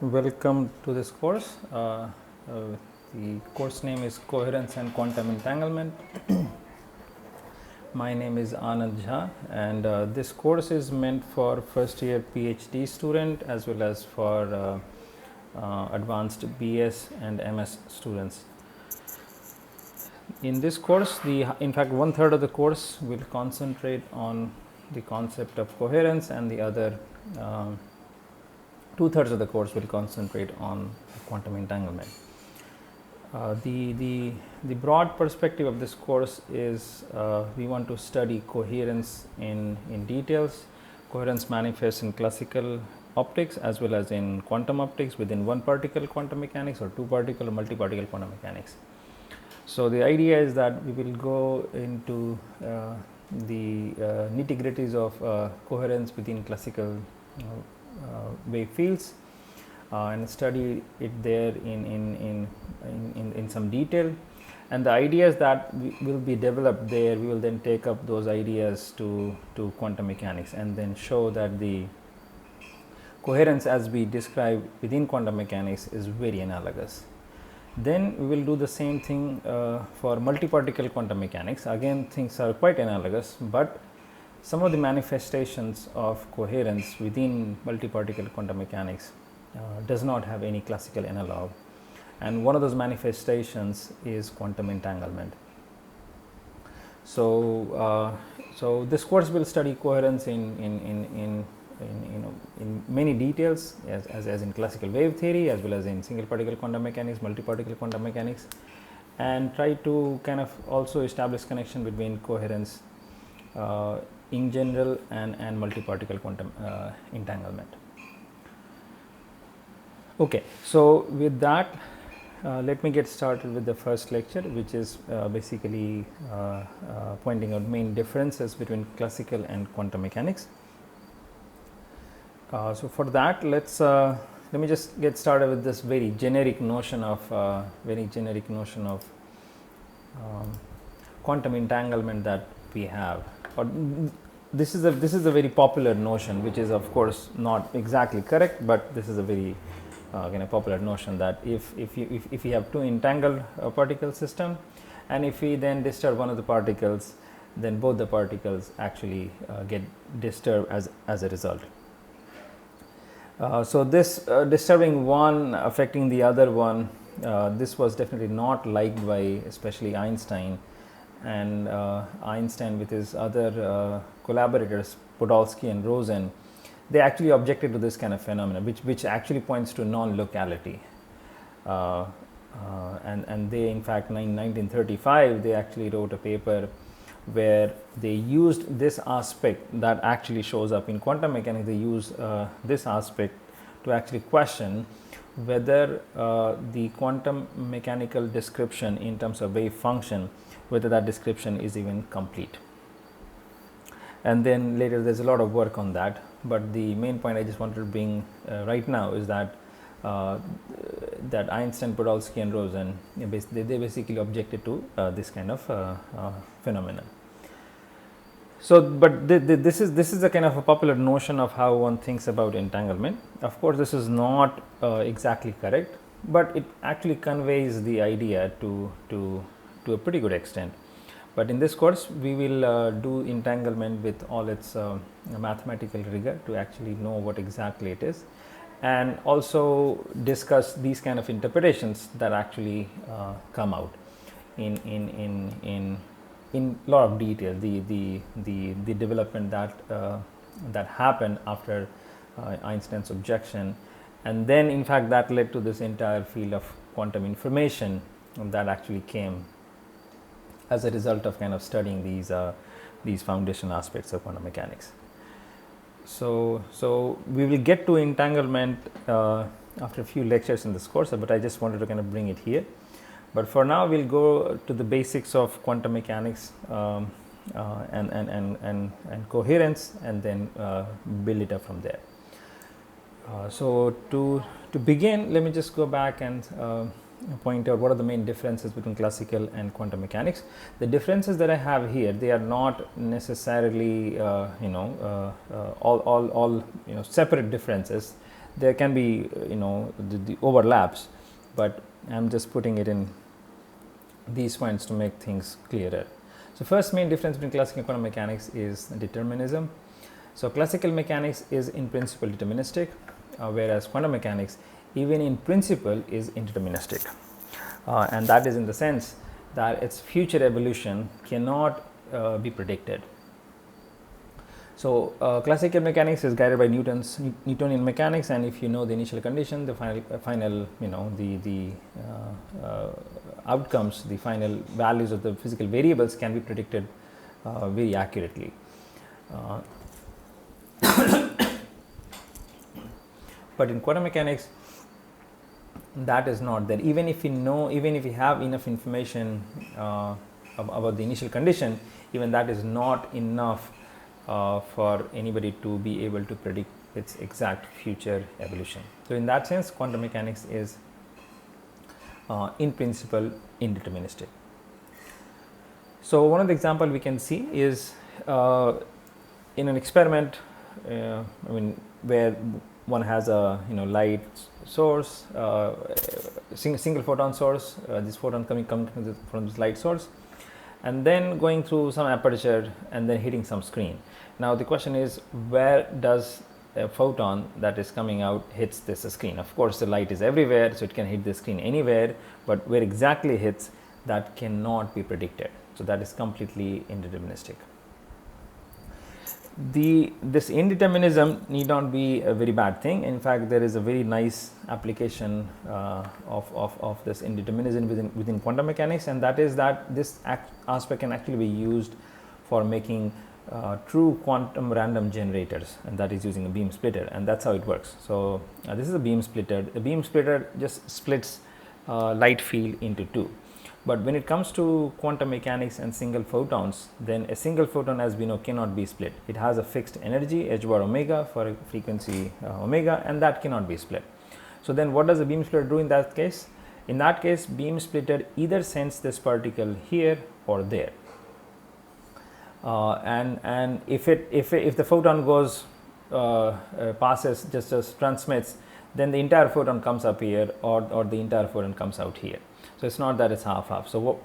Welcome to this course. The course name is Coherence and Quantum Entanglement. My name is Anand Jha, and this course is meant for first year PhD student as well as for advanced BS and MS students. In this course, in fact 1/3 of the course will concentrate on the concept of coherence, and the other 2/3 of the course will concentrate on quantum entanglement. The broad perspective of this course is we want to study coherence in details. Coherence manifests in classical optics as well as in quantum optics within one particle quantum mechanics or two particle or multi-particle quantum mechanics. So the idea is that we will go into the nitty-gritties of coherence within classical wave fields and study it there in some detail, and the ideas that will be developed there, we will then take up those ideas to quantum mechanics and then show that the coherence as we describe within quantum mechanics is very analogous. Then we will do the same thing for multi-particle quantum mechanics. Again, things are quite analogous, but some of the manifestations of coherence within multi-particle quantum mechanics does not have any classical analog, and one of those manifestations is quantum entanglement. So, so this course will study coherence in many details, as in classical wave theory, as well as in single particle quantum mechanics, multi-particle quantum mechanics, and try to kind of also establish connection between coherence in general and multi-particle quantum entanglement. Okay, so with that, let me get started with the first lecture, which is basically pointing out main differences between classical and quantum mechanics. So for that, let me just get started with this very generic notion of quantum entanglement that we have. Or this is a very popular notion, which is of course not exactly correct, but this is a very kind of popular notion that if you have two entangled particle system, and if we then disturb one of the particles, then both the particles actually get disturbed as a result. So this disturbing one affecting the other one, this was definitely not liked by especially Einstein, and Einstein with his other collaborators Podolsky and Rosen, they actually objected to this kind of phenomenon, which actually points to non-locality, and they, in fact, in 1935 they actually wrote a paper where they used this aspect that actually shows up in quantum mechanics. They use this aspect to actually question whether the quantum mechanical description in terms of wave function, whether that description is even complete. And then later there's a lot of work on that, but the main point I just wanted to bring right now is that that Einstein, Podolsky and Rosen, they basically objected to this kind of phenomenon. So, but this is a kind of a popular notion of how one thinks about entanglement. Of course, this is not exactly correct, but it actually conveys the idea to a pretty good extent. But in this course, we will do entanglement with all its mathematical rigor to actually know what exactly it is, and also discuss these kind of interpretations that actually come out in a lot of detail. The development that happened after Einstein's objection, and then in fact that led to this entire field of quantum information that actually came as a result of kind of studying these foundational aspects of quantum mechanics. So we will get to entanglement after a few lectures in this course, but I just wanted to kind of bring it here. But for now, we'll go to the basics of quantum mechanics and coherence, and then build it up from there. So to begin, let me just go back and point out what are the main differences between classical and quantum mechanics. The differences that I have here, they are not necessarily all separate differences. There can be the overlaps, but I'm just putting it in these points to make things clearer. So first main difference between classical and quantum mechanics is determinism. So classical mechanics is in principle deterministic, whereas quantum mechanics even in principle is indeterministic, and that is in the sense that its future evolution cannot be predicted. So classical mechanics is guided by Newtonian mechanics, and if you know the initial condition, the final the outcomes, the final values of the physical variables can be predicted very accurately. But in quantum mechanics, that is not there. Even if we have enough information about the initial condition, even that is not enough for anybody to be able to predict its exact future evolution. So in that sense, quantum mechanics is in principle indeterministic. So one of the example we can see is in an experiment, where one has a light source, single photon source, this photon coming from this light source, and then going through some aperture and then hitting some screen. Now the question is, where does a photon that is coming out hits this screen? Of course the light is everywhere, so it can hit the screen anywhere, but where exactly hits, that cannot be predicted. So that is completely indeterministic. This indeterminism need not be a very bad thing. In fact, there is a very nice application of this indeterminism within quantum mechanics, and that is that this aspect can actually be used for making true quantum random generators, and that is using a beam splitter, and that's how it works. So this is a beam splitter. The beam splitter just splits light field into two. But when it comes to quantum mechanics and single photons, then a single photon, as we know, cannot be split. It has a fixed energy, h bar omega, for a frequency omega, and that cannot be split. So then what does a beam splitter do in that case? In that case, beam splitter either sends this particle here or there. And if the photon goes passes, just transmits, then the entire photon comes up here, or the entire photon comes out here. So it's not that it's half. So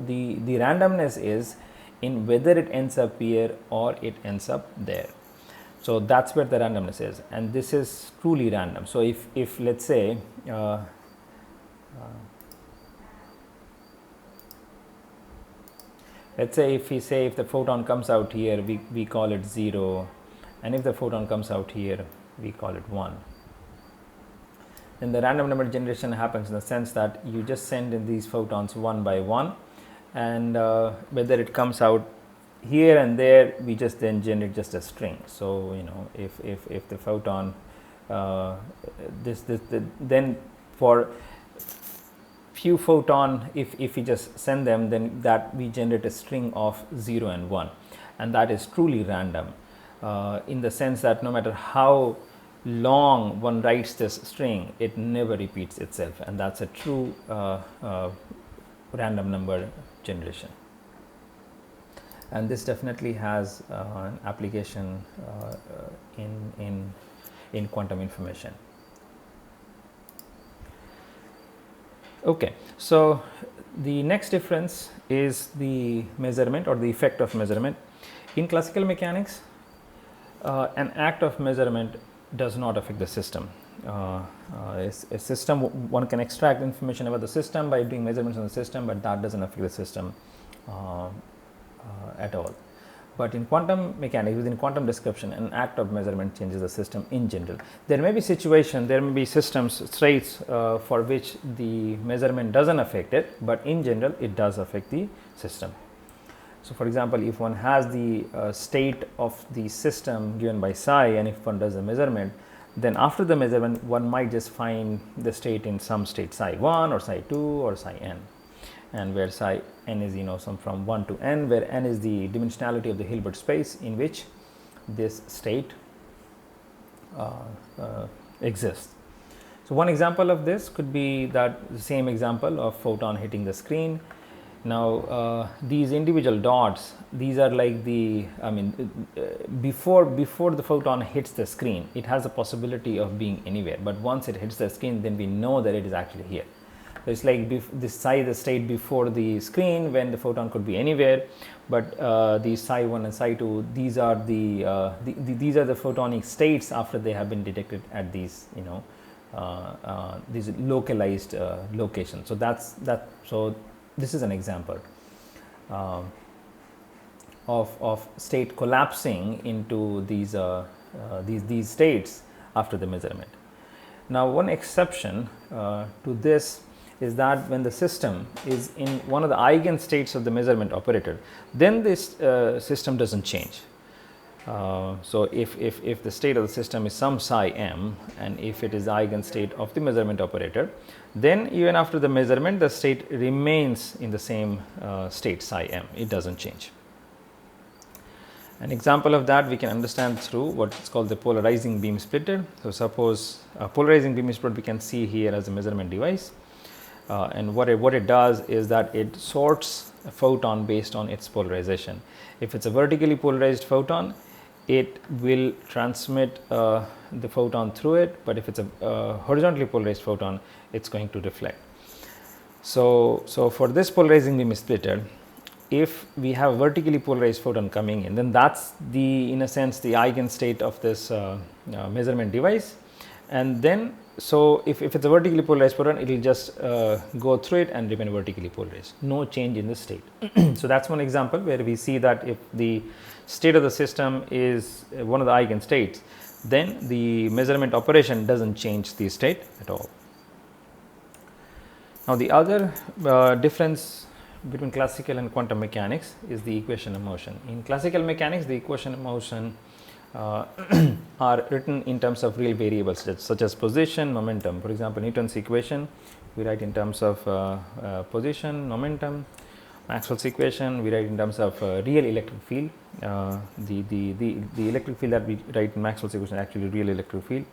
the randomness is in whether it ends up here or it ends up there. So that's where the randomness is, and this is truly random. So if let's say if the photon comes out here, we call it 0, and if the photon comes out here, we call it 1. Then the random number generation happens in the sense that you just send in these photons one by one, and whether it comes out here and there, we just then generate just a string. So if the photon then for few photon, if we just send them, then that we generate a string of 0 and 1, and that is truly random in the sense that no matter how long one writes this string, it never repeats itself, and that's a true random number generation. And this definitely has an application in quantum information. Okay, so the next difference is the measurement or the effect of measurement. In classical mechanics, an act of measurement does not affect the system. A system, one can extract information about the system by doing measurements on the system, but that doesn't affect the system at all. But in quantum mechanics, within quantum description, an act of measurement changes the system in general. There may be systems, states for which the measurement doesn't affect it, but in general it does affect the system. So for example, if one has the state of the system given by psi, and if one does a measurement, then after the measurement one might just find the state in some state psi 1 or psi 2 or psi n, and where psi n is some from 1 to n, where n is the dimensionality of the Hilbert space in which this state exists. So one example of this could be that the same example of photon hitting the screen. Now these individual dots, these are like the, before the photon hits the screen, it has a possibility of being anywhere, but once it hits the screen, then we know that it is actually here. So it's like this psi, the state before the screen, when the photon could be anywhere, but the psi 1 and psi 2, these are these are the photonic states after they have been detected at these, these localized locations. So so this is an example of state collapsing into these states after the measurement. Now, one exception to this is that when the system is in one of the eigenstates of the measurement operator, then this system doesn't change. So if the state of the system is some psi m, and if it is the eigenstate of the measurement operator, then even after the measurement, the state remains in the same state psi m, it doesn't change. An example of that we can understand through what is called the polarizing beam splitter. So suppose a polarizing beam splitter we can see here as a measurement device, and what it does is that it sorts a photon based on its polarization. If it's a vertically polarized photon, it will transmit the photon through it, but if it's a horizontally polarized photon, it's going to reflect. So for this polarizing beam splitter, if we have vertically polarized photon coming in, then that's in a sense the eigenstate of this measurement device, and then so if it's a vertically polarized photon, it will just go through it and remain vertically polarized, no change in the state. So that's one example where we see that if the state of the system is one of the eigenstates, then the measurement operation doesn't change the state at all. Now, the other difference between classical and quantum mechanics is the equation of motion. In classical mechanics, the equation of motion are written in terms of real variables such as position, momentum. For example, Newton's equation we write in terms of position, momentum. Maxwell's equation we write in terms of real electric field. The electric field that we write in Maxwell's equation is actually real electric field.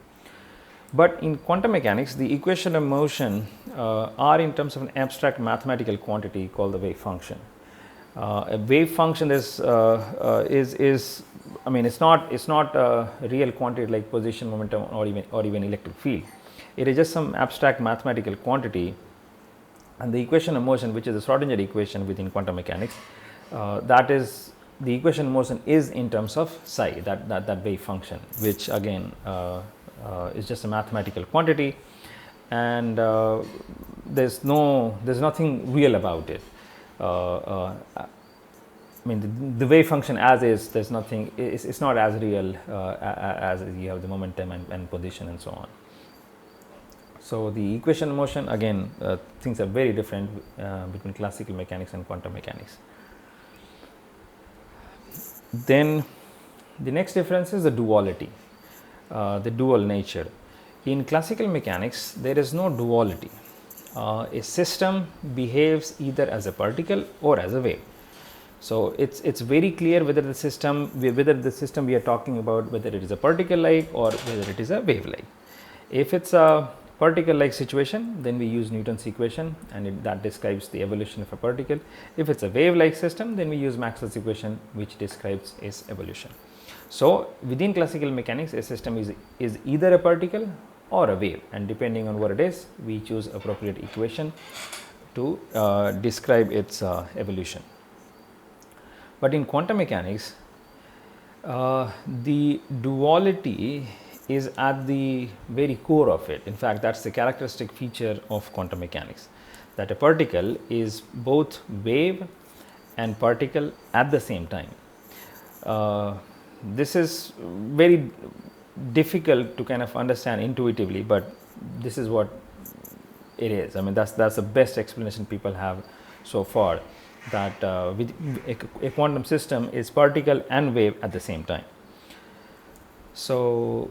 But in quantum mechanics, the equation of motion are in terms of an abstract mathematical quantity called the wave function. A wave function is it's not a real quantity like position, momentum, or even electric field. It is just some abstract mathematical quantity, and the equation of motion, which is the Schrodinger equation within quantum mechanics, that is the equation of motion is in terms of psi, that wave function, which again is just a mathematical quantity, and there's nothing real about it. The wave function as is, there's nothing, it's not as real as you have the momentum and position and so on. So the equation of motion, again, things are very different between classical mechanics and quantum mechanics. Then the next difference is the duality, the dual nature. In classical mechanics, there is no duality. A system behaves either as a particle or as a wave. So it's very clear whether the system we are talking about, whether it is a particle-like or whether it is a wave-like. If it's a particle-like situation, then we use Newton's equation, and that describes the evolution of a particle. If it's a wave-like system, then we use Maxwell's equation, which describes its evolution. So within classical mechanics, a system is either a particle or a wave, and depending on what it is, we choose appropriate equation to describe its evolution. But in quantum mechanics, the duality is at the very core of it. In fact, that's the characteristic feature of quantum mechanics, that a particle is both wave and particle at the same time. This is very difficult to kind of understand intuitively, but this is what it is. I mean, that's the best explanation people have so far, that with a quantum system is particle and wave at the same time. So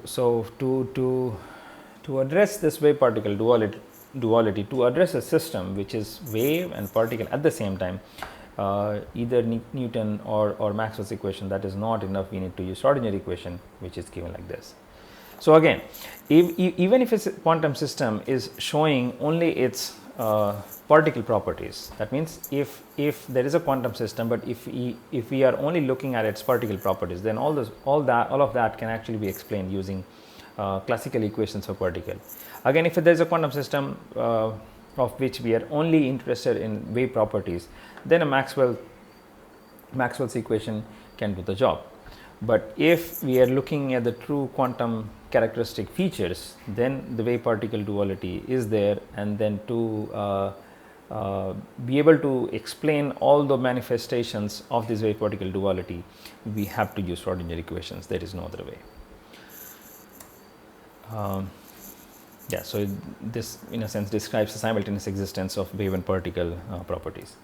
to address this wave particle duality, to address a system which is wave and particle at the same time, either Newton or Maxwell's equation, that is not enough. We need to use Schrodinger equation, which is given like this. So again, even if a quantum system is showing only its particle properties. That means if there is a quantum system, but if we are only looking at its particle properties, then all of that can actually be explained using classical equations for particle. Again, if there is a quantum system of which we are only interested in wave properties, then a Maxwell's equation can do the job. But if we are looking at the true quantum characteristic features, then the wave particle duality is there, and then to be able to explain all the manifestations of this wave particle duality, we have to use Schrodinger equations. There is no other way. Yeah, so this in a sense describes the simultaneous existence of wave and particle properties.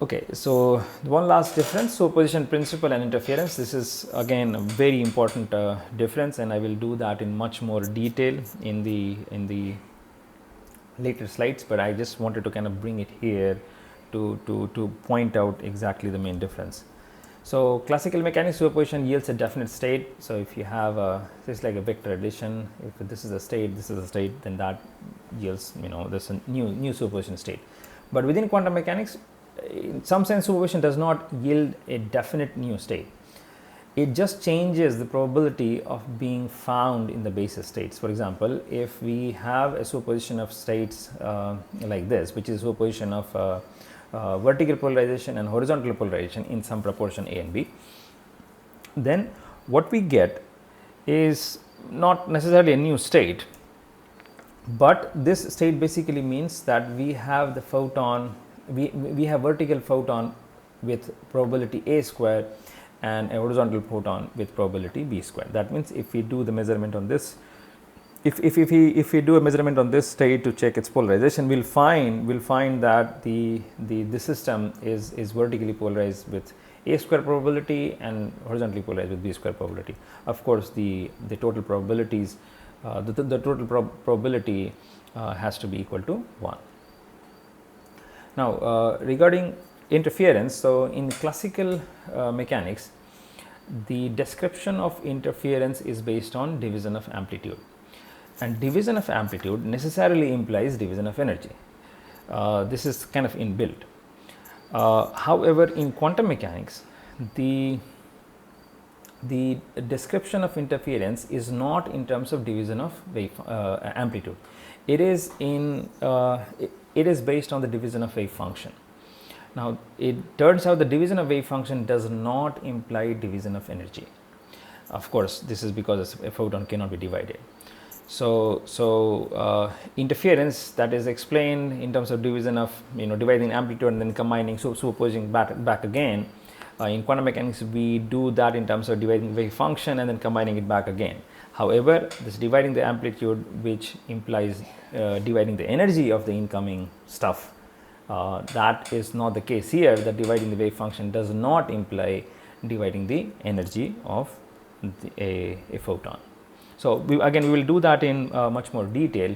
Okay, so one last difference, superposition principle and interference. This is again a very important difference, and I will do that in much more detail in the later slides, but I just wanted to kind of bring it here to point out exactly the main difference. So classical mechanics, superposition yields a definite state. So if you have this like a vector addition, if this is a state, this is a state, then that yields, there's a new superposition state. But within quantum mechanics, in some sense, superposition does not yield a definite new state. It just changes the probability of being found in the basis states. For example, if we have a superposition of states like this, which is superposition of vertical polarization and horizontal polarization in some proportion A and B, then what we get is not necessarily a new state, but this state basically means that we have the photon, we have vertical photon with probability A square and a horizontal photon with probability B square. That means if we do the measurement on this, if we do a measurement on this state to check its polarization, we'll find that the system is vertically polarized with A square probability and horizontally polarized with B square probability. Of course, the total probabilities, the total probability has to be equal to 1. Now, regarding interference, so in classical mechanics, the description of interference is based on division of amplitude, and division of amplitude necessarily implies division of energy. This is kind of inbuilt. However, in quantum mechanics, the description of interference is not in terms of division of amplitude. It is based on the division of wave function. Now, it turns out the division of wave function does not imply division of energy. Of course, this is because a photon cannot be divided. So interference, that is explained in terms of division of, dividing amplitude and then combining, superposing back again. In quantum mechanics, we do that in terms of dividing wave function and then combining it back again. However, this dividing the amplitude, which implies dividing the energy of the incoming stuff, that is not the case here. That dividing the wave function does not imply dividing the energy of a photon. So we will do that in much more detail,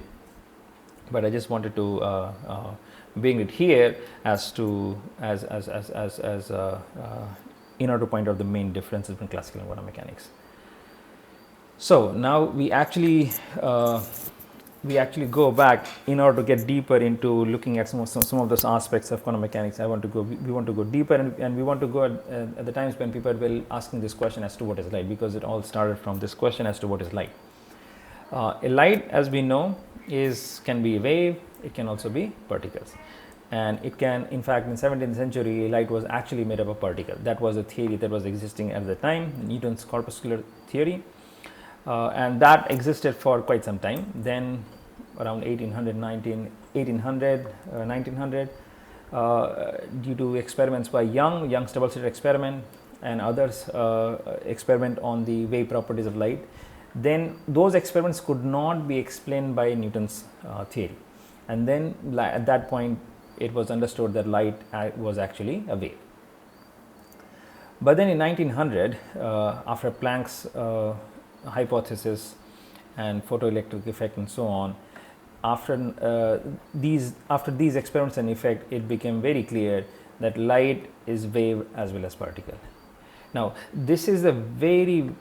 but I just wanted to bring it here as in order to point out the main differences between classical and quantum mechanics. So now we actually go back in order to get deeper into looking at some of those aspects of quantum mechanics. We want to go deeper, and we want to go at the times when people were asking this question as to what is light, because it all started from this question as to what is light. A light, as we know, can be a wave. It can also be particles, and it can, in fact, in 17th century, light was actually made up of particles. That was a theory that was existing at the time, Newton's corpuscular theory. And that existed for quite some time. Then around 1900, due to experiments by Young's double-slit experiment and others experiment on the wave properties of light, then those experiments could not be explained by Newton's theory. And then at that point, it was understood that light was actually a wave. But then in 1900, after Planck's hypothesis and photoelectric effect and so on, after these experiments and effect, it became very clear that light is wave as well as particle. Now, this is a very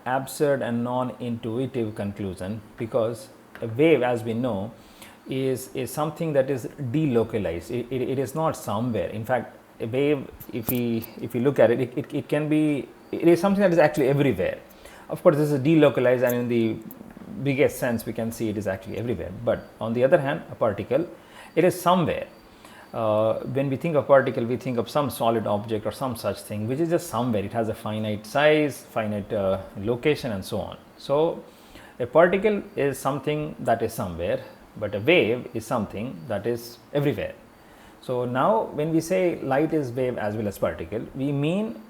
absurd and non-intuitive conclusion, because a wave, as we know, is something that is delocalized. It is not somewhere. In fact, a wave, if we look at it, it can be, it is something that is actually everywhere. Of course, this is delocalized, and in the biggest sense we can see it is actually everywhere. But on the other hand, a particle, it is somewhere. When we think of particle, we think of some solid object or some such thing which is just somewhere. It has a finite size, finite location, and so on. So a particle is something that is somewhere, but a wave is something that is everywhere. So now when we say light is wave as well as particle, we mean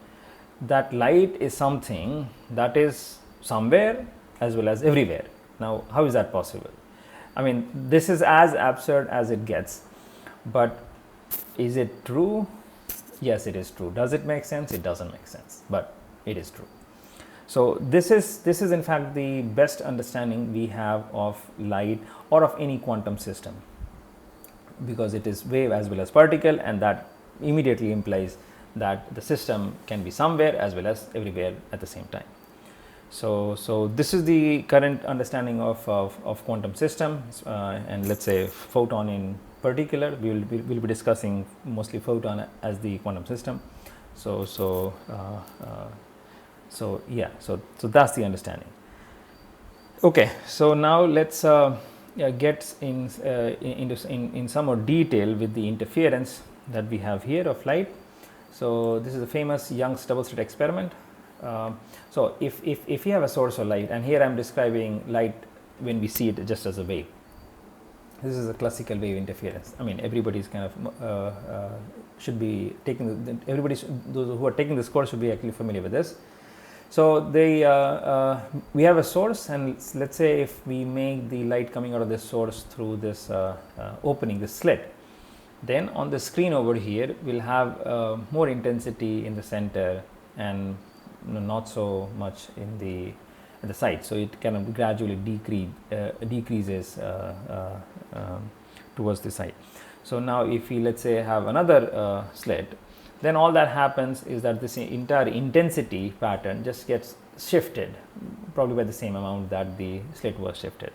that light is something that is somewhere as well as everywhere. Now how is that possible? I mean, this is as absurd as it gets, but is it true? Yes, it is true. Does it make sense? It doesn't make sense, but it is true. So this is in fact the best understanding we have of light or of any quantum system, because it is wave as well as particle, and that immediately implies that the system can be somewhere as well as everywhere at the same time. So this is the current understanding of quantum systems, and let's say photon in particular. We'll be discussing mostly photon as the quantum system. So that's the understanding. Okay, so now let's get in some more detail with the interference that we have here of light. So this is the famous Young's double slit experiment. So if you have a source of light, and here I am describing light when we see it just as a wave. This is a classical wave interference. I mean, everybody is kind of should be taking those who are taking this course should be actually familiar with this. So we have a source, and let's say if we make the light coming out of this source through this opening, this slit, then on the screen over here we'll have more intensity in the center and not so much in the side. So it kind of gradually decreases towards the side. So now if we, let's say, have another slit, then all that happens is that this entire intensity pattern just gets shifted, probably by the same amount that the slit was shifted.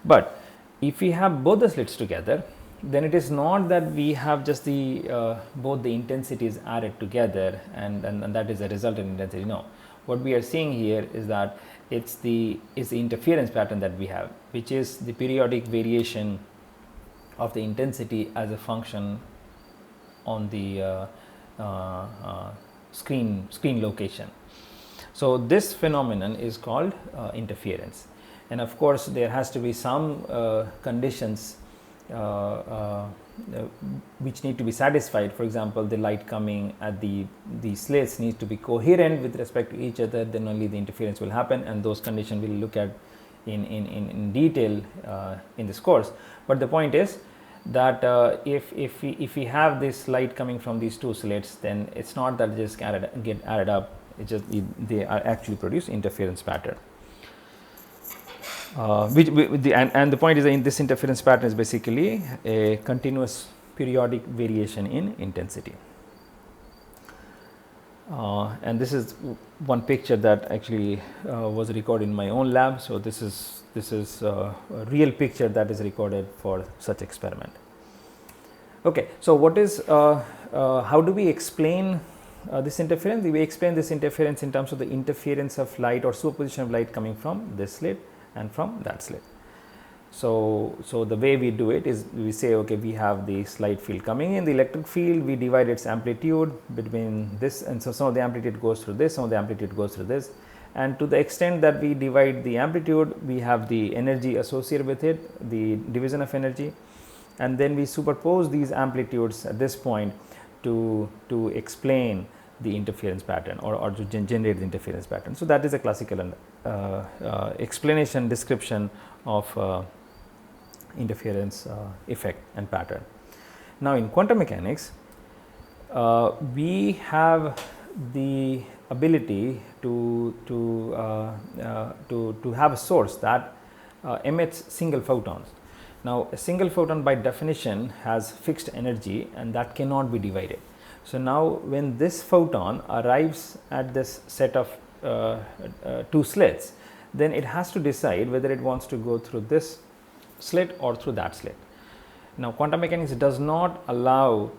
But if we have both the slits together, then it is not that we have just the both the intensities added together and that is the resultant intensity. No, what we are seeing here is that it's the interference pattern that we have, which is the periodic variation of the intensity as a function on the screen location. So this phenomenon is called interference, and of course there has to be some conditions which need to be satisfied. For example, the light coming at the slits needs to be coherent with respect to each other, then only the interference will happen, and those conditions we'll look at in detail in this course. But the point is that if we have this light coming from these two slits, then it's not that they just get added up, it's just they are actually produce interference pattern. And the point is that in this interference pattern is basically a continuous periodic variation in intensity. And this is one picture that actually was recorded in my own lab. So this is a real picture that is recorded for such experiment. Okay, so what is how do we explain this interference? We explain this interference in terms of the interference of light or superposition of light coming from this slit and from that slit. So the way we do it is we say, okay, we have the light field coming in, the electric field, we divide its amplitude between this, and so some of the amplitude goes through this, some of the amplitude goes through this, and to the extent that we divide the amplitude, we have the energy associated with it, the division of energy, and then we superpose these amplitudes at this point to explain the interference pattern or to generate the interference pattern. So that is a classical explanation, description of interference effect and pattern. Now in quantum mechanics, we have the ability to have a source that emits single photons. Now a single photon by definition has fixed energy, and that cannot be divided. So now when this photon arrives at this set of two slits, then it has to decide whether it wants to go through this slit or through that slit. Now, quantum mechanics does not allow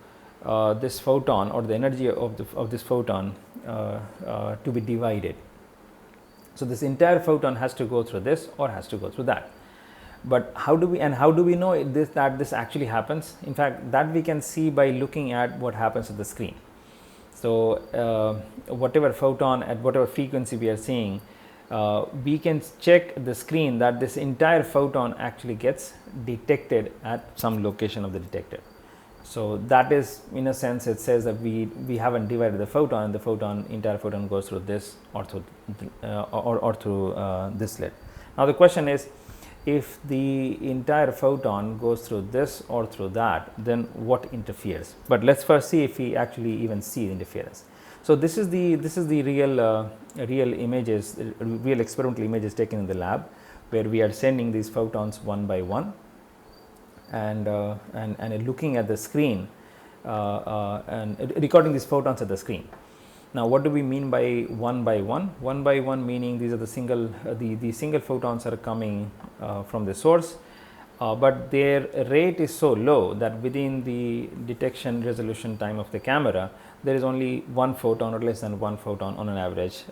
this photon or the energy of this photon to be divided. So, this entire photon has to go through this or has to go through that. But how do we know that this actually happens? In fact, that we can see by looking at what happens at the screen. So, whatever photon at whatever frequency we are seeing, we can check the screen that this entire photon actually gets detected at some location of the detector. So, that is, in a sense, it says that we haven't divided the photon, and the entire photon goes through this or through this slit. Now, the question is, if the entire photon goes through this or through that, then what interferes? But let's first see if we actually even see the interference. So, this is the real images, real experimental images taken in the lab, where we are sending these photons one by one, and looking at the screen and recording these photons at the screen. Now, what do we mean by one by one? One by one meaning these are the single photons are coming from the source, but their rate is so low that within the detection resolution time of the camera, there is only one photon or less than one photon on an average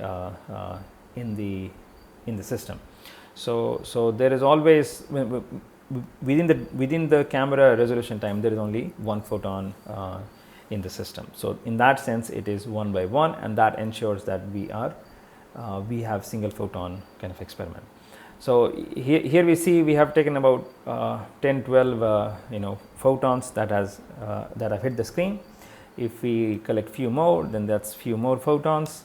in the system. So there is always within the camera resolution time, there is only one photon in the system. So, in that sense, it is one by one, and that ensures that we have single photon kind of experiment. So, here we see we have taken about 10, 12 photons that have hit the screen. If we collect few more, then that's few more photons,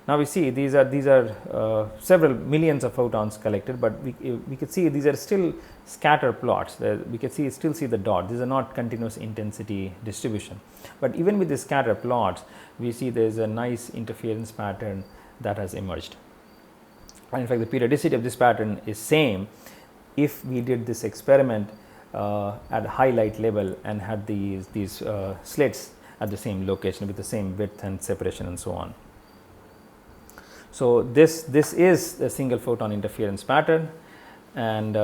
now we see these are several millions of photons collected, but we could see these are still scatter plots. We can still see the dot. These are not continuous intensity distribution, but even with the scatter plots, we see there is a nice interference pattern that has emerged. And in fact, the periodicity of this pattern is same if we did this experiment at high light level and had these slits at the same location with the same width and separation and so on. So, this is a single photon interference pattern, and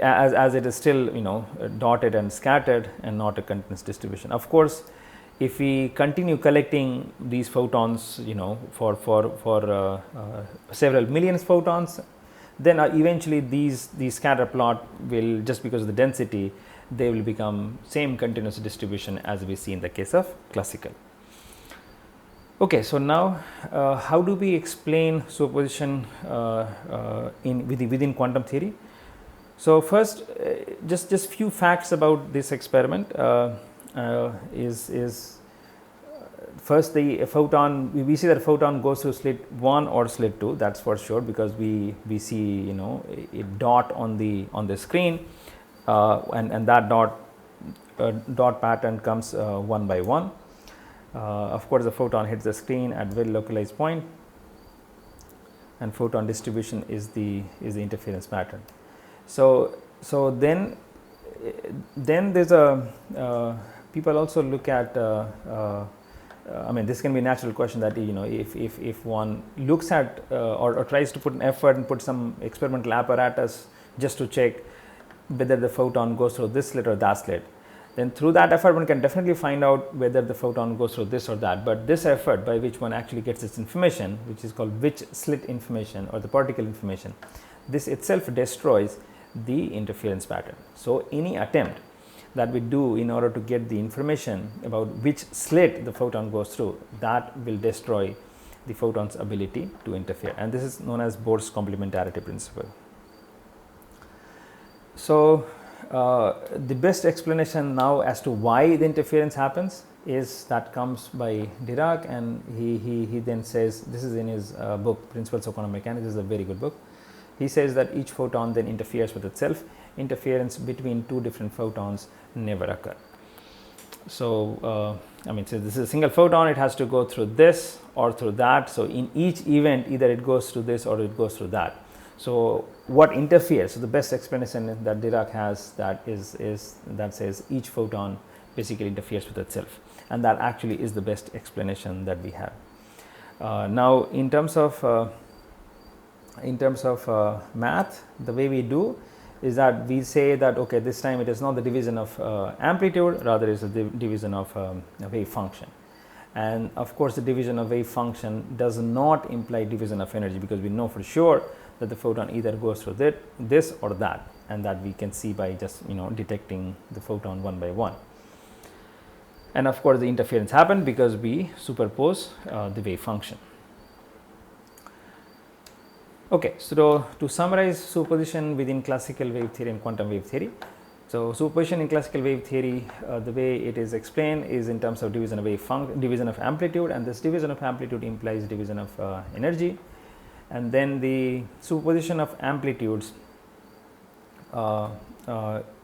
as it is still dotted and scattered and not a continuous distribution. Of course, if we continue collecting these photons for several millions photons, then eventually these scatter plot will, just because of the density, they will become same continuous distribution as we see in the case of classical. Okay, so now how do we explain superposition within quantum theory? So, first just few facts about this experiment is first the photon, we see that photon goes through slit 1 or slit 2, that's for sure, because we see a dot on the screen, and that dot pattern comes one by one. Of course, the photon hits the screen at very localized point, and photon distribution is the interference pattern. So then there's people also look at I mean, this can be a natural question that if one looks at or tries to put an effort and put some experimental apparatus just to check whether the photon goes through this slit or that slit, then through that effort one can definitely find out whether the photon goes through this or that. But this effort by which one actually gets its information, which is called which slit information or the particle information, this itself destroys the interference pattern. So, any attempt that we do in order to get the information about which slit the photon goes through, that will destroy the photon's ability to interfere, and this is known as Bohrs complementarity principle. So, the best explanation now as to why the interference happens is that comes by Dirac, and he then says, this is in his book Principles of Quantum Mechanics. This is a very good book. He says that each photon then interferes with itself. Interference between two different photons never occur. So, I mean, so this is a single photon, it has to go through this or through that. So, in each event either it goes through this or it goes through that. So, what interferes? So, the best explanation that Dirac has, that is that says each photon basically interferes with itself, and that actually is the best explanation that we have. Now, in terms of math, the way we do is that we say that okay, this time it is not the division of amplitude, rather is the division of a wave function. And of course, the division of wave function does not imply division of energy, because we know for sure that the photon either goes through this or that, and that we can see by just detecting the photon one by one. And of course, the interference happened because we superpose the wave function. Okay, so to summarize superposition within classical wave theory and quantum wave theory. So superposition in classical wave theory, the way it is explained is in terms of division of division of amplitude, and this division of amplitude implies division of energy, and then the superposition of amplitudes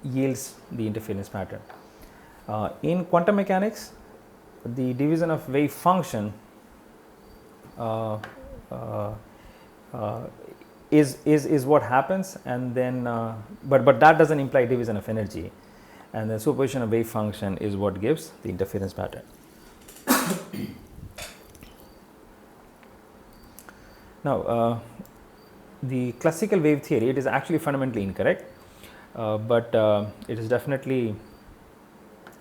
yields the interference pattern. In quantum mechanics, the division of wave function is what happens, and then but that doesn't imply division of energy, and the superposition of wave function is what gives the interference pattern. Now, the classical wave theory, it is actually fundamentally incorrect, but it is definitely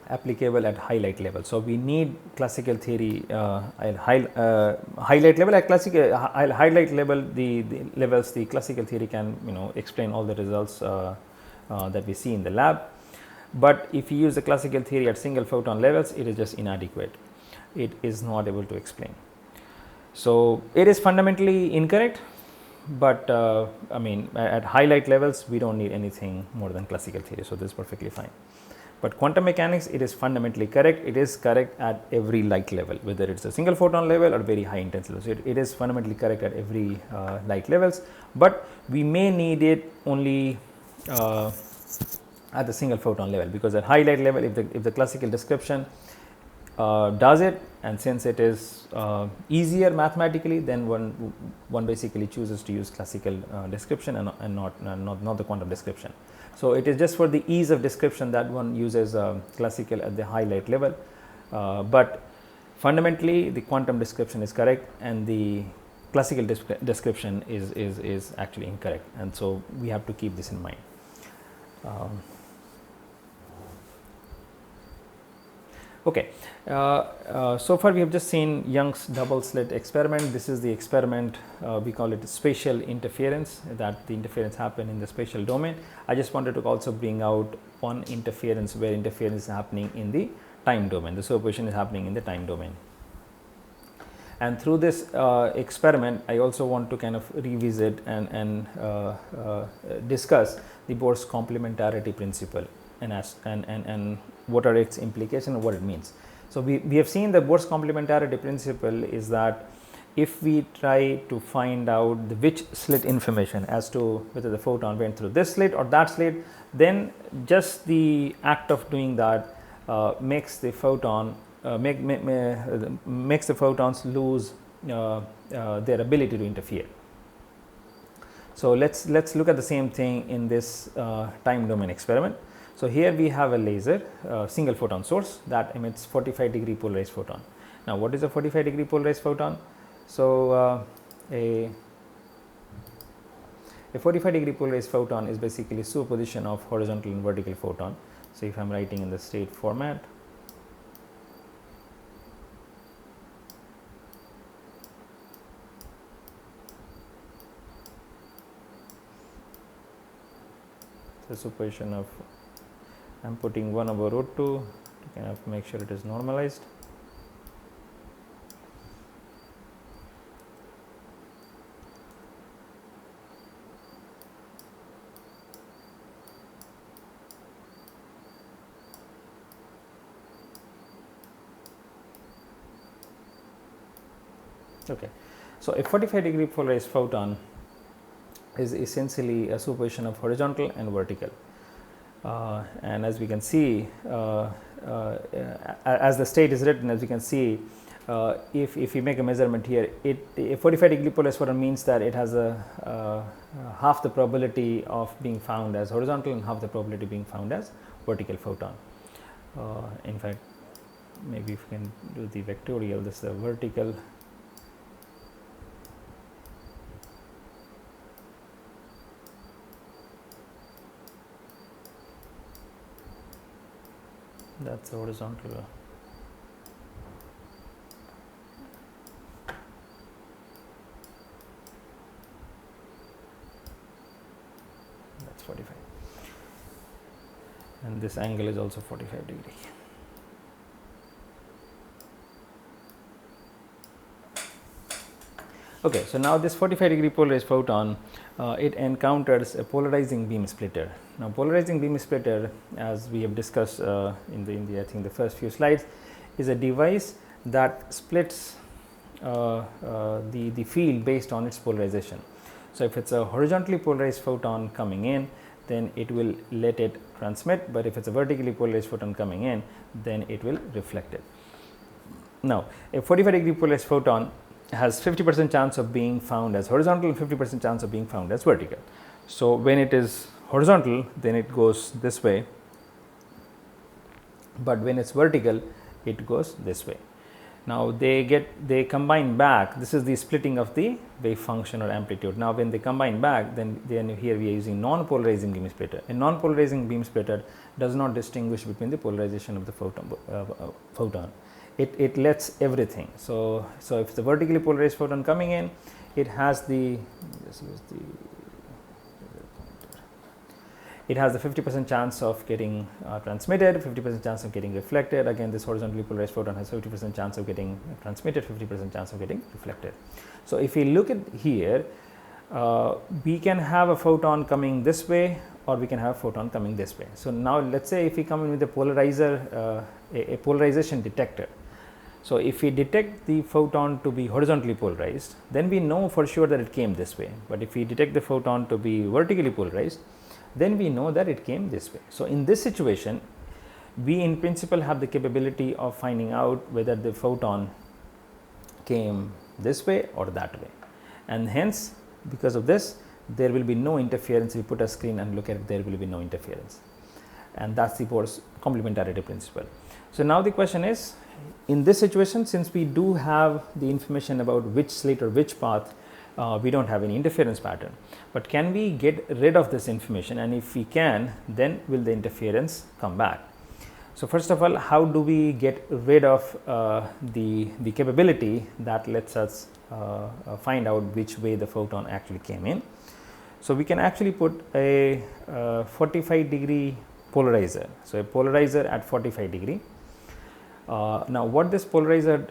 applicable at high light level. So we need classical theory at high light level. At classical high light level, the levels, the classical theory can explain all the results that we see in the lab. But if you use the classical theory at single photon levels, it is just inadequate. It is not able to explain. So it is fundamentally incorrect, but I mean, at high light levels, we don't need anything more than classical theory. So this is perfectly fine. But quantum mechanics, it is fundamentally correct. It is correct at every light level, whether it's a single photon level or very high intensity level. So it is fundamentally correct at every light levels, but we may need it only at the single photon level, because at high light level, if the classical description does it, and since it is easier mathematically, then one basically chooses to use classical description and not the quantum description. So it is just for the ease of description that one uses classical at the high light level, but fundamentally the quantum description is correct and the classical description is actually incorrect, and so we have to keep this in mind. Okay, so far we have just seen Young's double slit experiment. This is the experiment, we call it spatial interference, that the interference happened in the spatial domain. I just wanted to also bring out one interference where interference is happening in the time domain. The superposition is happening in the time domain. And through this experiment, I also want to kind of revisit and discuss the Bohrs complementarity principle and what are its implications and what it means. So we have seen the Bohrs complementarity principle is that if we try to find out which slit information as to whether the photon went through this slit or that slit, then just the act of doing that makes the photon makes the photons lose their ability to interfere. So let's look at the same thing in this time domain experiment. So here we have a laser, single photon source that emits 45-degree polarized photon. Now what is a 45-degree polarized photon? So a 45-degree polarized photon is basically superposition of horizontal and vertical photon. So if I am writing in the state format, the superposition of, I am putting 1 over root 2 to kind of make sure it is normalized. Okay. So a 45-degree polarized photon is essentially a superposition of horizontal and vertical. And as we can see, as the state is written, as we can see, if we make a measurement here, a 45-degree polarized photon means that it has a half the probability of being found as horizontal and half the probability being found as vertical photon. In fact, maybe if we can do the vectorial, this is the vertical that's horizontal. That's 45, and this angle is also 45 degree. Okay, so now this 45-degree polarized photon, it encounters a polarizing beam splitter. Now, polarizing beam splitter, as we have discussed in the I think the first few slides, is a device that splits the field based on its polarization. So, if it's a horizontally polarized photon coming in, then it will let it transmit, but if it's a vertically polarized photon coming in, then it will reflect it. Now, a 45-degree polarized photon has 50% chance of being found as horizontal and 50% chance of being found as vertical. So, when it is horizontal, then it goes this way, but when it is vertical, it goes this way. Now, they combine back. This is the splitting of the wave function or amplitude. Now, when they combine back, then here we are using non-polarizing beam splitter. A non-polarizing beam splitter does not distinguish between the polarization of the photon. It lets everything. So if it's a vertically polarized photon coming in, it has the, it has the 50% chance of getting transmitted, 50% chance of getting reflected. Again, this horizontally polarized photon has 50% chance of getting transmitted, 50% chance of getting reflected. So if we look at here, we can have a photon coming this way, or we can have a photon coming this way. So now let's say if we come in with a polarizer, a polarization detector. So if we detect the photon to be horizontally polarized, then we know for sure that it came this way. But if we detect the photon to be vertically polarized, then we know that it came this way. So in this situation, we in principle have the capability of finding out whether the photon came this way or that way, and hence because of this there will be no interference. If we put a screen and look at it, there will be no interference, and that's the Bohrs complementarity principle. So now the question is, in this situation, since we do have the information about which slit or which path, we don't have any interference pattern, but can we get rid of this information, and if we can, then will the interference come back? So first of all, how do we get rid of the capability that lets us find out which way the photon actually came in? So we can actually put a 45-degree polarizer. So a polarizer at 45 degree. Now what this polarizer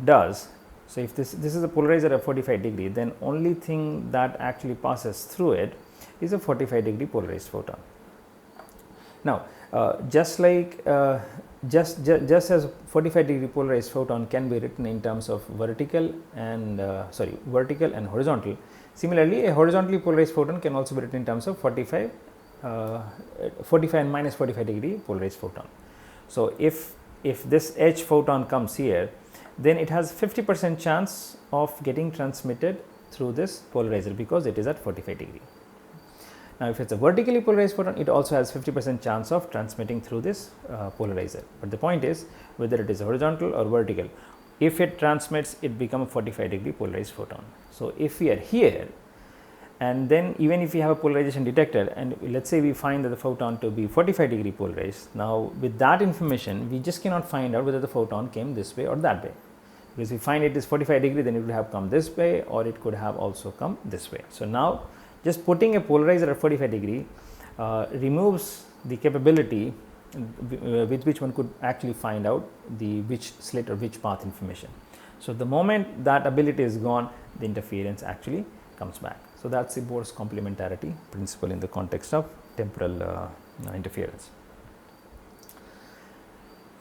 does, so if this is a polarizer at 45 degree, then only thing that actually passes through it is a 45-degree polarized photon. Now just like just as 45-degree polarized photon can be written in terms of vertical and horizontal, similarly a horizontally polarized photon can also be written in terms of 45 and minus 45-degree polarized photon. So if this H photon comes here, then it has 50% chance of getting transmitted through this polarizer because it is at 45 degree. Now, if it's a vertically polarized photon, it also has 50% chance of transmitting through this polarizer. But the point is whether it is horizontal or vertical, if it transmits, it becomes a 45-degree polarized photon. So if we are here, and then even if we have a polarization detector, and let's say we find that the photon to be 45-degree polarized, now with that information we just cannot find out whether the photon came this way or that way, because if we find it is 45 degree, then it would have come this way, or it could have also come this way. So now just putting a polarizer at 45 degree removes the capability with which one could actually find out the which slit or which path information. So the moment that ability is gone, the interference actually comes back. So that's the Bohrs complementarity principle in the context of temporal interference.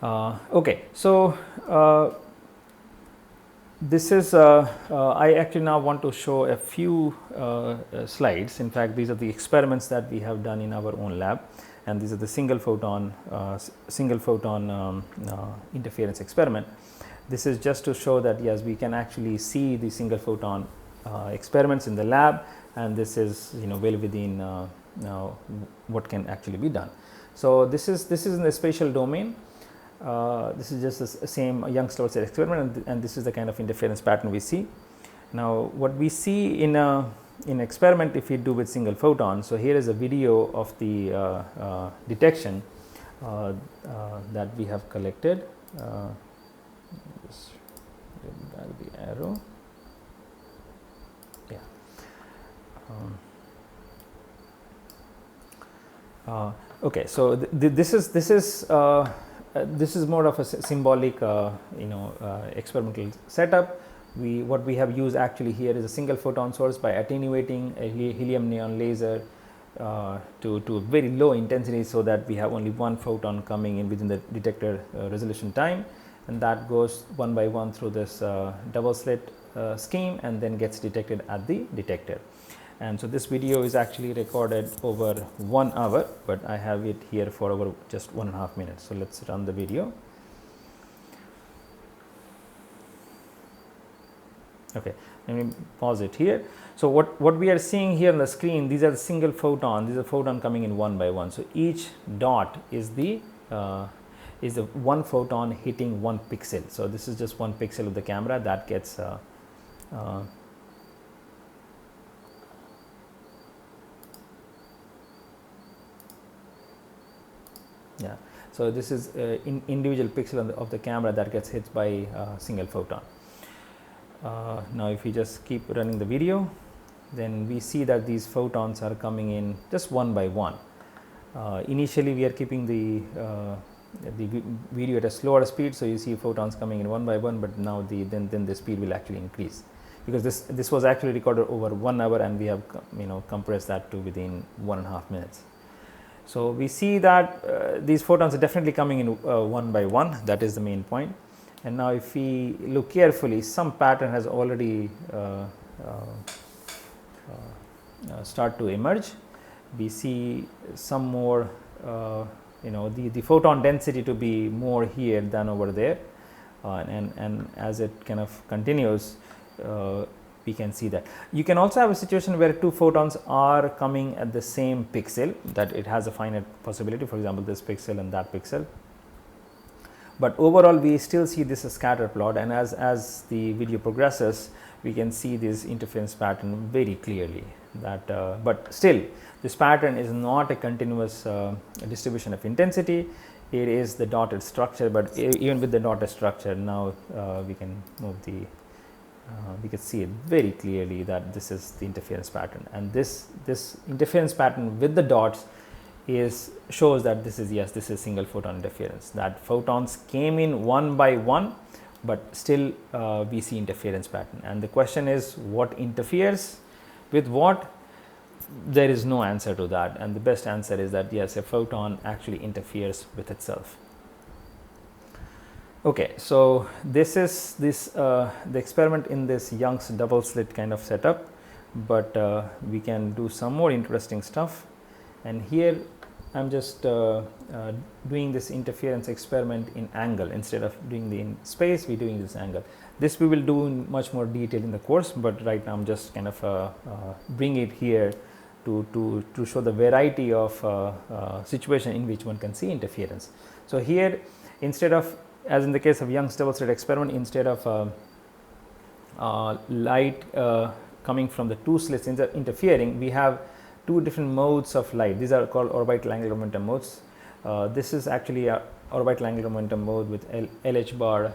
Okay, so this is I actually now want to show a few slides. In fact, these are the experiments that we have done in our own lab, and these are the single photon interference experiment. This is just to show that yes, we can actually see the single photon experiments in the lab, and this is well within what can actually be done. So this is in the spatial domain. This is just the same Young's experiment, and this is the kind of interference pattern we see. Now what we see in experiment if we do with single photon, so here is a video of the detection. that we have collected. Just bring back the arrow. Yeah. Okay, so this is more of a symbolic, experimental setup. What we have used actually here is a single photon source by attenuating a helium neon laser to very low intensity, so that we have only one photon coming in within the detector resolution time, and that goes one by one through this double slit scheme and then gets detected at the detector. And so this video is actually recorded over 1 hour, but I have it here for over just 1.5 minutes. So let's run the video. Okay, let me pause it here. So what we are seeing here on the screen, these are the single photon. These are photon coming in one by one. So each dot is the one photon hitting one pixel. So this is just one pixel of the camera that gets yeah. So this is individual pixel of the camera that gets hit by a single photon. Now if we just keep running the video, then we see that these photons are coming in just one by one. Initially we are keeping the video at a slower speed, so you see photons coming in one by one, but now then the speed will actually increase, because this was actually recorded over 1 hour and we have compressed that to within 1.5 minutes. So we see that these photons are definitely coming in one by one. That is the main point. And now if we look carefully, some pattern has already start to emerge. We see some more, the photon density to be more here than over there, and as it kind of continues, we can see that. You can also have a situation where two photons are coming at the same pixel, that it has a finite possibility, for example this pixel and that pixel. But overall we still see this as scatter plot, and as the video progresses we can see this interference pattern very clearly. That but still this pattern is not a continuous distribution of intensity. It is the dotted structure, but even with the dotted structure, now we can move the we can see it very clearly that this is the interference pattern, and this interference pattern with the dots shows that this is single photon interference, that photons came in one by one, but still we see interference pattern. And the question is, what interferes with what? There is no answer to that, and the best answer is that yes, a photon actually interferes with itself. Okay, so this is the experiment in this Young's double slit kind of setup, but we can do some more interesting stuff. And here I am just doing this interference experiment in angle. Instead of doing the in space, we are doing this angle. This we will do in much more detail in the course, but right now I am just kind of bring it here to show the variety of situation in which one can see interference. So here, instead of, as in the case of Young's double slit experiment, instead of light coming from the two slits interfering, we have two different modes of light. These are called orbital angular momentum modes. This is actually a orbital angular momentum mode with LH bar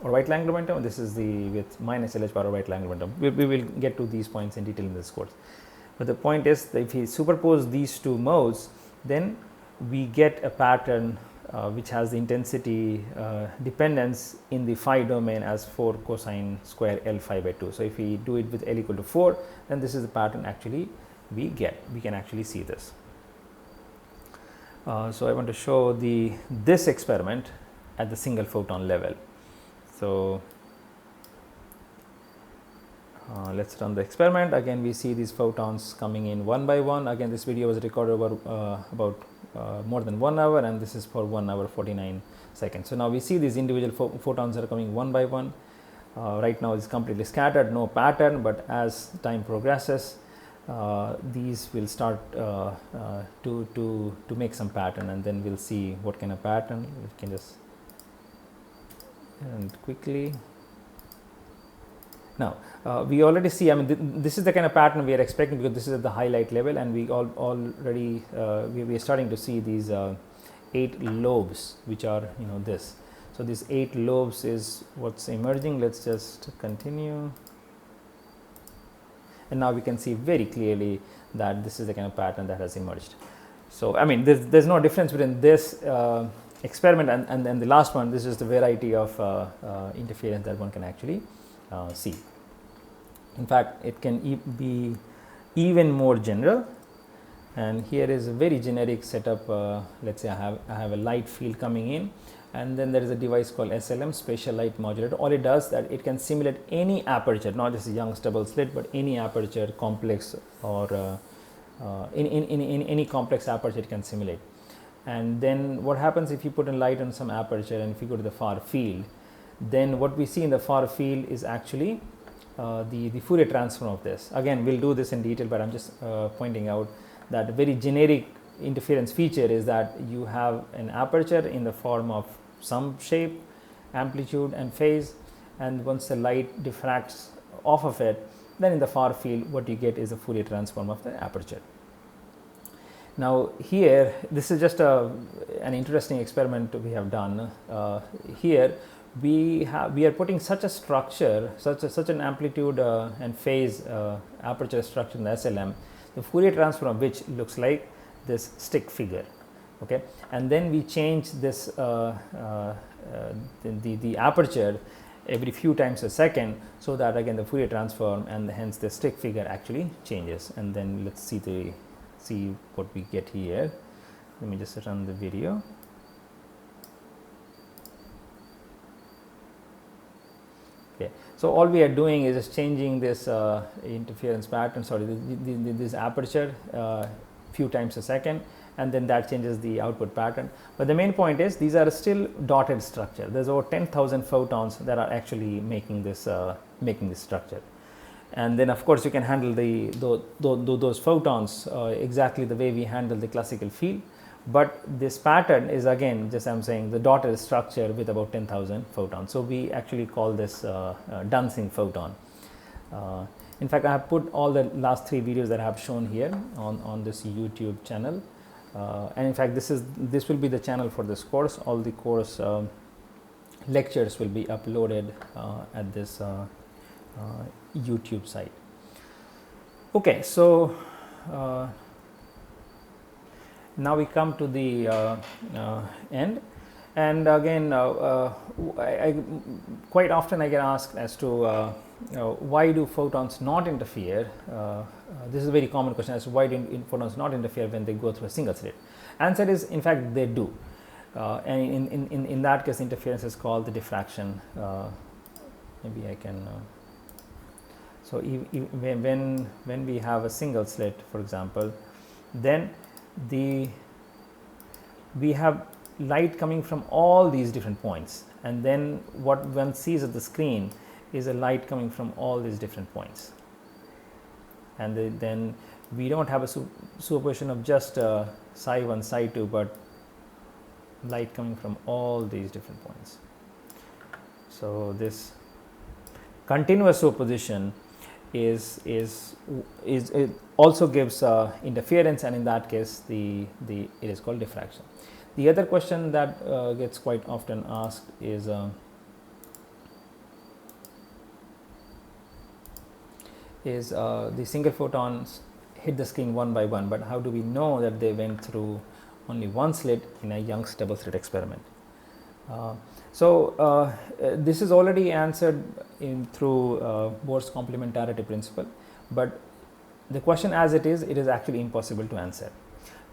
orbital angular momentum. This is the with minus LH bar orbital angular momentum. We will get to these points in detail in this course. But the point is that if we superimpose these two modes, then we get a pattern which has the intensity dependence in the phi domain as 4 cosine square L phi by 2. So if we do it with L equal to 4, then this is the pattern actually we get. We can actually see this. So I want to show this experiment at the single photon level. So let's run the experiment. Again we see these photons coming in one by one. Again this video was recorded over about more than 1 hour, and this is for 1 hour 49 seconds. So now we see these individual photons are coming one by one. Right now it's completely scattered, no pattern, but as time progresses these will start to make some pattern, and then we'll see what kind of pattern. We can just and quickly. Now we already see, I mean this is the kind of pattern we are expecting, because this is at the highlight level, and we already we are starting to see these 8 lobes, which are this. So these 8 lobes is what's emerging. Let's just continue, and now we can see very clearly that this is the kind of pattern that has emerged. So I mean, there's no difference between this experiment and then the last one. This is the variety of interference that one can actually see. In fact, it can be even more general, and here is a very generic setup. Let's say I have a light field coming in, and then there is a device called SLM, spatial light modulator. All it does that it can simulate any aperture, not just a Young's double slit, but any aperture, complex or in any complex aperture it can simulate. And then what happens if you put a light on some aperture, and if you go to the far field, then what we see in the far field is actually the Fourier transform of this. Again, we'll do this in detail, but I'm just pointing out that a very generic interference feature is that you have an aperture in the form of some shape, amplitude and phase, and once the light diffracts off of it, then in the far field what you get is a Fourier transform of the aperture. Now here, this is just an interesting experiment we have done. Here we are putting such a structure, such an amplitude and phase aperture structure in the SLM, the Fourier transform of which looks like this stick figure. Okay, and then we change this the aperture every few times a second, so that again the Fourier transform and hence the stick figure actually changes. And then let's see what we get here. Let me just run the video. Okay, so all we are doing is just changing this interference pattern, sorry, this aperture few times a second, and then that changes the output pattern. But the main point is these are still dotted structure. There's over 10,000 photons that are actually making this structure. And then of course you can handle those photons exactly the way we handle the classical field, but this pattern is again, just I'm saying, the dotted structure with about 10,000 photons. So we actually call this dancing photon. In fact, I have put all the last 3 videos that I have shown here on this YouTube channel, and in fact this will be the channel for this course. All the course lectures will be uploaded at this YouTube site. Okay, so now we come to the end, and again quite often I get asked as to why do photons not interfere. This is a very common question, as to why do photons not interfere when they go through a single slit. Answer is, in fact, they do, and in that case interference is called the diffraction. Maybe I can so when we have a single slit, for example, then we have light coming from all these different points, and then what one sees at the screen is a light coming from all these different points, and then we don't have a superposition of just psi 1, psi 2, but light coming from all these different points. So this continuous superposition it also gives interference, and in that case it is called diffraction. The other question that gets quite often asked is the single photons hit the screen one by one, but how do we know that they went through only one slit in a Young's double slit experiment? So this is already answered through Bohrs complementarity principle, but the question as it is actually impossible to answer,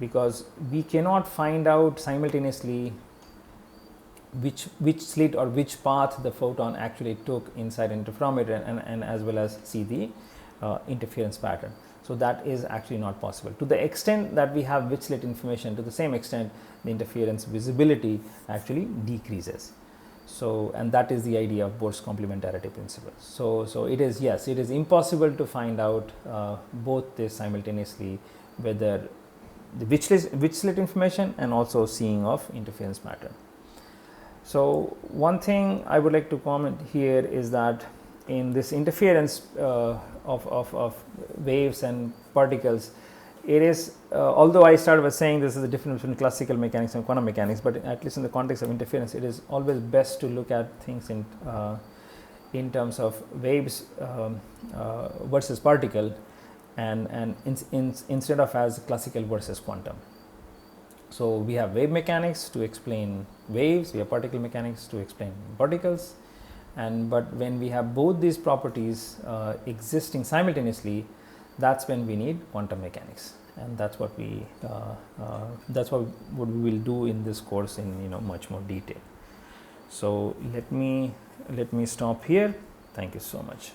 because we cannot find out simultaneously which slit or which path the photon actually took inside interferometer, and as well as see the interference pattern. So that is actually not possible. To the extent that we have which slit information, to the same extent the interference visibility actually decreases. So, and that is the idea of Bohrs complementarity principle. So it is, yes, it is impossible to find out both this simultaneously, whether the which slit information and also seeing of interference pattern. So one thing I would like to comment here is that in this interference of waves and particles, it is, although I started by saying this is the difference between classical mechanics and quantum mechanics, but at least in the context of interference, it is always best to look at things in terms of waves versus particle, and instead of as classical versus quantum. So we have wave mechanics to explain waves, we have particle mechanics to explain particles, but when we have both these properties existing simultaneously, that's when we need quantum mechanics, and that's what we will do in this course in much more detail. So let me stop here. Thank you so much.